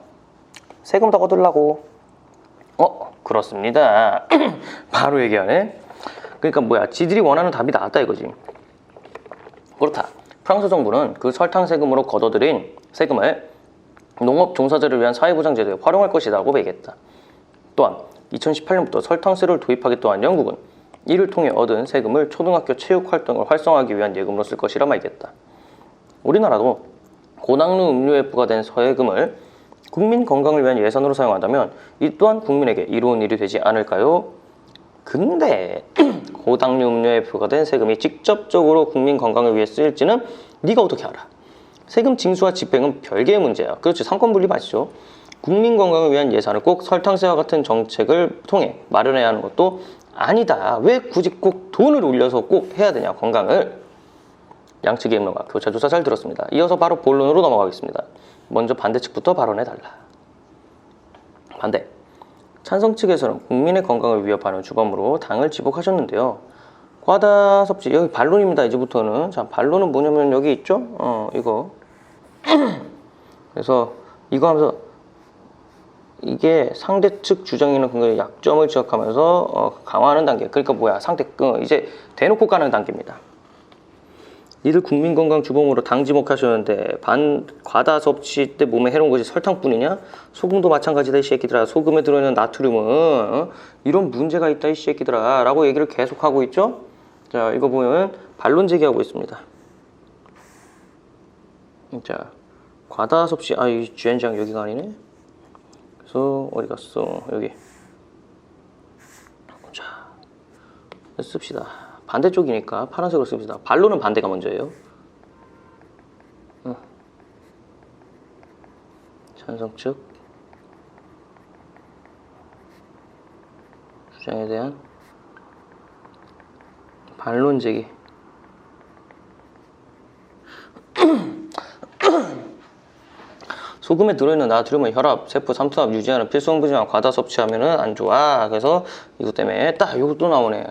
세금 더 거둘라고. 그렇습니다. 바로 얘기하네. 그러니까 뭐야, 지들이 원하는 답이 나왔다 이거지. 그렇다. 프랑스 정부는 그 설탕 세금으로 걷어들인 세금을 농업 종사자를 위한 사회보장제도에 활용할 것이라고 얘기했다. 또한 2018년부터 설탕세를 도입하겠다고 한 영국은 이를 통해 얻은 세금을 초등학교 체육 활동을 활성화하기 위한 예금으로 쓸 것이라 말했다. 우리나라도 고당류 음료에 부과된 세금을 국민 건강을 위한 예산으로 사용한다면 이 또한 국민에게 이로운 일이 되지 않을까요? 근데 고당류 음료에 부과된 세금이 직접적으로 국민 건강을 위해 쓰일지는 네가 어떻게 알아? 세금 징수와 집행은 별개의 문제야. 그렇지, 상권 분리 맞죠? 국민 건강을 위한 예산을 꼭 설탕세와 같은 정책을 통해 마련해야 하는 것도 아니다. 왜 굳이 꼭 돈을 올려서 꼭 해야 되냐, 건강을. 양측의 의견과 교차조사 잘 들었습니다. 이어서 바로 본론으로 넘어가겠습니다. 먼저 반대 측부터 발언해달라. 반대. 찬성 측에서는 국민의 건강을 위협하는 주범으로 당을 지목하셨는데요. 과다 섭취, 여기 반론입니다. 이제부터는. 자, 반론은 뭐냐면 여기 있죠? 이거. 그래서 이거 하면서 이게 상대 측 주장이나 근거의 약점을 지적하면서 강화하는 단계. 그러니까 뭐야? 이제 대놓고 까는 단계입니다. 이들 국민건강 주범으로 당 지목하셨는데 과다 섭취 때 몸에 해로운 것이 설탕뿐이냐? 소금도 마찬가지다 이 새끼들아. 소금에 들어있는 나트륨은 이런 문제가 있다 이 새끼들아 라고 얘기를 계속하고 있죠. 자, 이거 보면 반론 제기하고 있습니다. 자, 과다 섭취, 이 주연장 여기가 아니네. 그래서 어디 갔어? 여기. 자, 씁시다. 반대쪽이니까 파란색으로 씁시다. 반론은 반대가 먼저예요. 찬성 측 주장에 대한 반론 제기. 소금에 들어있는 나트륨은 혈압, 세포, 삼투압 유지하는 필수 성분이지만 과다 섭취하면은 안 좋아. 그래서 이것 때문에 딱 이것도 나오네.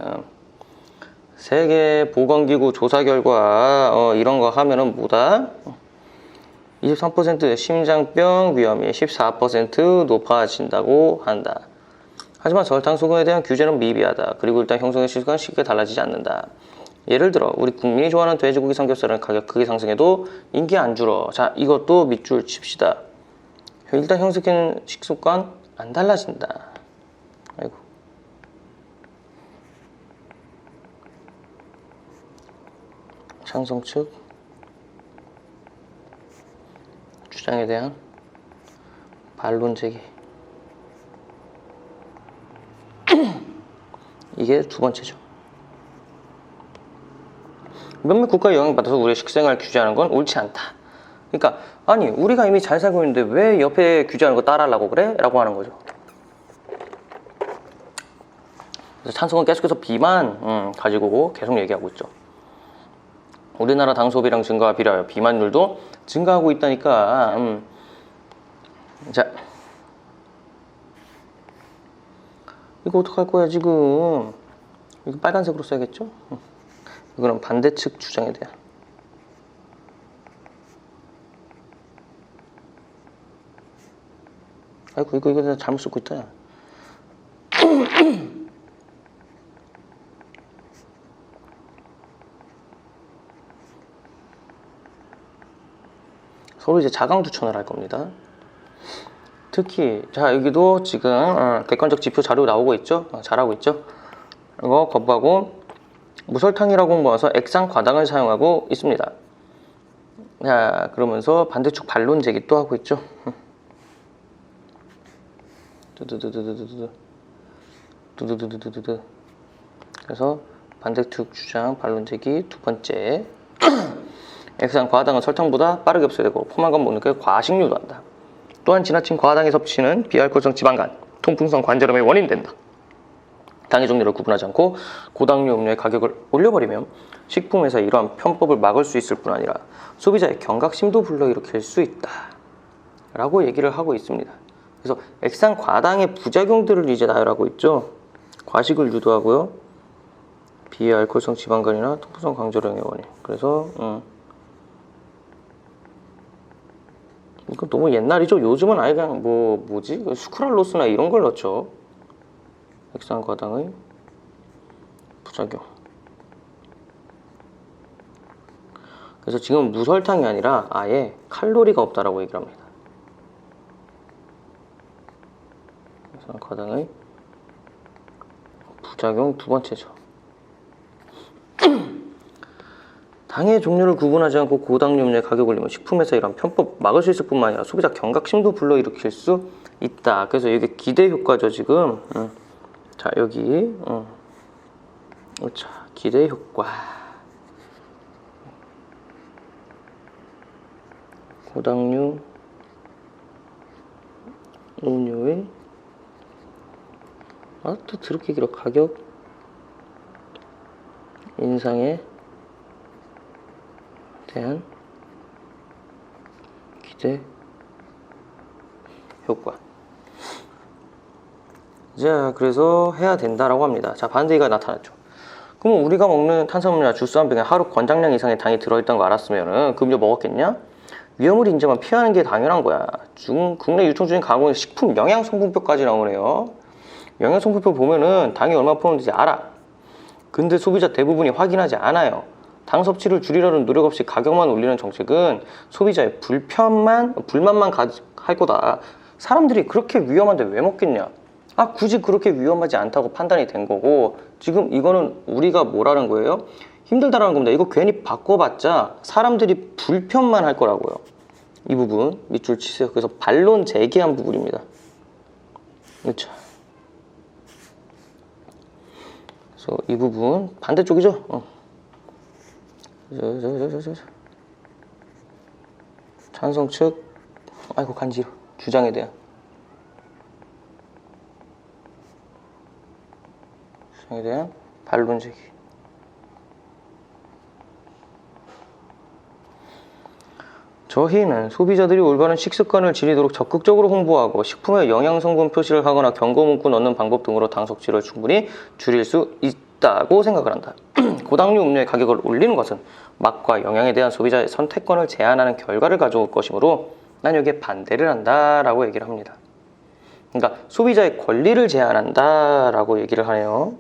세계보건기구 조사 결과 이런 거 하면은 뭐다? 23% 심장병 위험이 14% 높아진다고 한다. 하지만 설탕, 소금에 대한 규제는 미비하다. 그리고 일단 형성의 시간은 쉽게 달라지지 않는다. 예를 들어 우리 국민이 좋아하는 돼지고기 삼겹살은 가격 크게 상승해도 인기 안 줄어. 자, 이것도 밑줄 칩시다. 일단 형성된 식습관 안 달라진다. 아이고. 찬성 측 주장에 대한 반론 제기. 이게 두 번째죠. 몇몇 국가에 영향받아서 우리의 식생활 규제하는 건 옳지 않다. 그러니까 아니 우리가 이미 잘 살고 있는데 왜 옆에 규제하는 거 따라하려고 그래? 라고 하는 거죠. 그래서 찬성은 계속해서 비만 가지고 계속 얘기하고 있죠. 우리나라 당 소비량 증가와 비례하여 비만율도 증가하고 있다니까. 자, 이거 어떡할 거야 지금. 이거 빨간색으로 써야겠죠? 이거는 반대측 주장에 대한. 아이고 이거 내가 잘못 쓰고 있다. 서로 이제 자강두천을 할 겁니다. 특히 자 여기도 지금 객관적 지표 자료 나오고 있죠. 잘하고 있죠. 이거 거부하고 무설탕이라고 모아서 액상 과당을 사용하고 있습니다. 자 그러면서 반대쪽 반론 제기 또 하고 있죠. 두두두두두두두두두두두. 그래서 반대측 주장 반론 제기 두 번째. 액상 과당은 설탕보다 빠르게 흡수되고 포만감 못 느껴 과식 유도한다. 또한 지나친 과당의 섭취는 비알코올성 지방간, 통풍성 관절염의 원인이 된다. 당의 종류를 구분하지 않고 고당류 음료의 가격을 올려버리면 식품회사에 이러한 편법을 막을 수 있을 뿐 아니라 소비자의 경각심도 불러일으킬 수 있다 라고 얘기를 하고 있습니다. 그래서 액상 과당의 부작용들을 이제 나열하고 있죠. 과식을 유도하고요, 비알코올성 지방간이나 통풍성 관절염의 원인. 그래서 이거 너무 옛날이죠. 요즘은 아예 그냥 뭐지? 수크랄로스나 이런 걸 넣죠. 액상 과당의 부작용. 그래서 지금 무설탕이 아니라 아예 칼로리가 없다라고 얘기를 합니다. 액상 과당의 부작용 두 번째죠. 당의 종류를 구분하지 않고 고당류 음료의 가격 올리면 식품회사 이런 편법 막을 수 있을 뿐만 아니라 소비자 경각심도 불러일으킬 수 있다. 그래서 이게 기대 효과죠 지금. 자 여기 자 기대 효과. 고당류 음료의 또 드럽게 길어. 가격 인상에 대한 기대 효과. 자, 그래서 해야 된다라고 합니다. 자, 반대가 나타났죠. 그럼 우리가 먹는 탄산음료나 주스 한 병에 하루 권장량 이상의 당이 들어있다는 거 알았으면 그 음료 먹었겠냐? 위험을 인정하면 피하는 게 당연한 거야. 국내 유통 중인 가공의 식품 영양성분표까지 나오네요. 영양성분표 보면은 당이 얼마 포함되는지 알아. 근데 소비자 대부분이 확인하지 않아요. 당 섭취를 줄이려는 노력 없이 가격만 올리는 정책은 소비자의 불만만 할 거다. 사람들이 그렇게 위험한데 왜 먹겠냐? 굳이 그렇게 위험하지 않다고 판단이 된 거고, 지금 이거는 우리가 뭐라는 거예요? 힘들다라는 겁니다. 이거 괜히 바꿔봤자 사람들이 불편만 할 거라고요. 이 부분 밑줄 치세요. 그래서 반론 제기한 부분입니다. 그렇죠. 그래서 이 부분 반대쪽이죠. 찬성 측 아이고 간지러 주장에 대한 반론 제기. 저희는 소비자들이 올바른 식습관을 지니도록 적극적으로 홍보하고 식품에 영양성분 표시를 하거나 경고 문구 넣는 방법 등으로 당 섭취를 충분히 줄일 수 있다고 생각을 한다. 고당류 음료의 가격을 올리는 것은 맛과 영양에 대한 소비자의 선택권을 제한하는 결과를 가져올 것이므로 난 여기에 반대를 한다라고 얘기를 합니다. 그러니까 소비자의 권리를 제한한다라고 얘기를 하네요.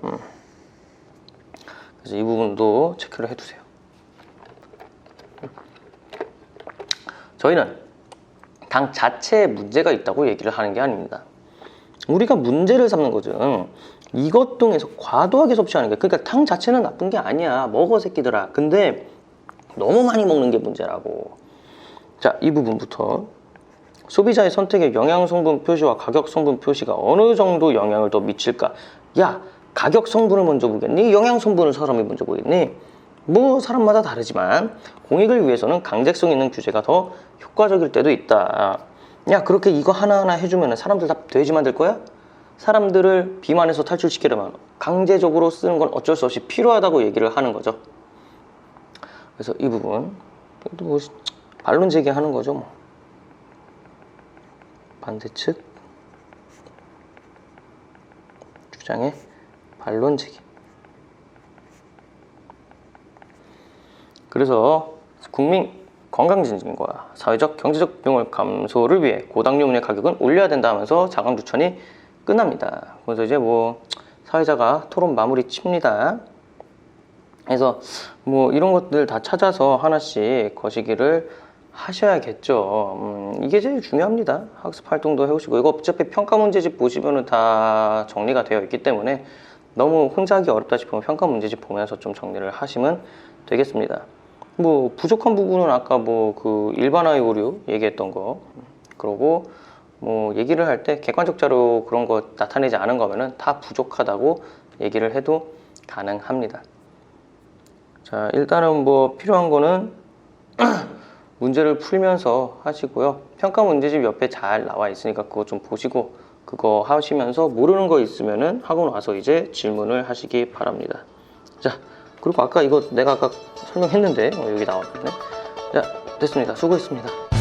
그래서 이 부분도 체크를 해두세요. 저희는 당 자체에 문제가 있다고 얘기를 하는 게 아닙니다. 우리가 문제를 삼는 거죠. 이것 등에서 과도하게 섭취하는 게, 그러니까 당 자체는 나쁜 게 아니야. 먹어 새끼들아. 근데 너무 많이 먹는 게 문제라고. 자, 이 부분부터 소비자의 선택에 영양성분 표시와 가격 성분 표시가 어느 정도 영향을 더 미칠까? 야, 가격 성분을 먼저 보겠니? 영양 성분을 사람이 먼저 보겠니? 뭐 사람마다 다르지만 공익을 위해서는 강제성 있는 규제가 더 효과적일 때도 있다. 야, 그렇게 이거 하나하나 해주면 사람들 다 돼지 만들 거야? 사람들을 비만에서 탈출시키려면 강제적으로 쓰는 건 어쩔 수 없이 필요하다고 얘기를 하는 거죠. 그래서 이 부분 뭐 반론 제기하는 거죠. 뭐. 반대측 주장의 반론 제기. 그래서 국민 건강 증진과 사회적 경제적 비용을 감소를 위해 고당류 음료의 가격은 올려야 된다 하면서 자강주천이 끝납니다. 그래서 이제 뭐 사회자가 토론 마무리 칩니다. 그래서 뭐 이런 것들 다 찾아서 하나씩 거시기를 하셔야겠죠. 이게 제일 중요합니다. 학습 활동도 해오시고, 이거 어차피 평가 문제집 보시면은 다 정리가 되어 있기 때문에 너무 혼자 하기 어렵다 싶으면 평가 문제집 보면서 좀 정리를 하시면 되겠습니다. 뭐 부족한 부분은 아까 뭐 그 일반화의 오류 얘기했던 거, 그러고 뭐 얘기를 할 때 객관적 자료 그런 거 나타내지 않은 거면은 다 부족하다고 얘기를 해도 가능합니다. 자, 일단은 뭐 필요한 거는 문제를 풀면서 하시고요. 평가 문제집 옆에 잘 나와 있으니까 그거 좀 보시고 그거 하시면서 모르는 거 있으면은 하고 나서 이제 질문을 하시기 바랍니다. 자, 그리고 아까 이거 내가 아까 설명했는데 여기 나왔네. 자, 됐습니다. 수고했습니다.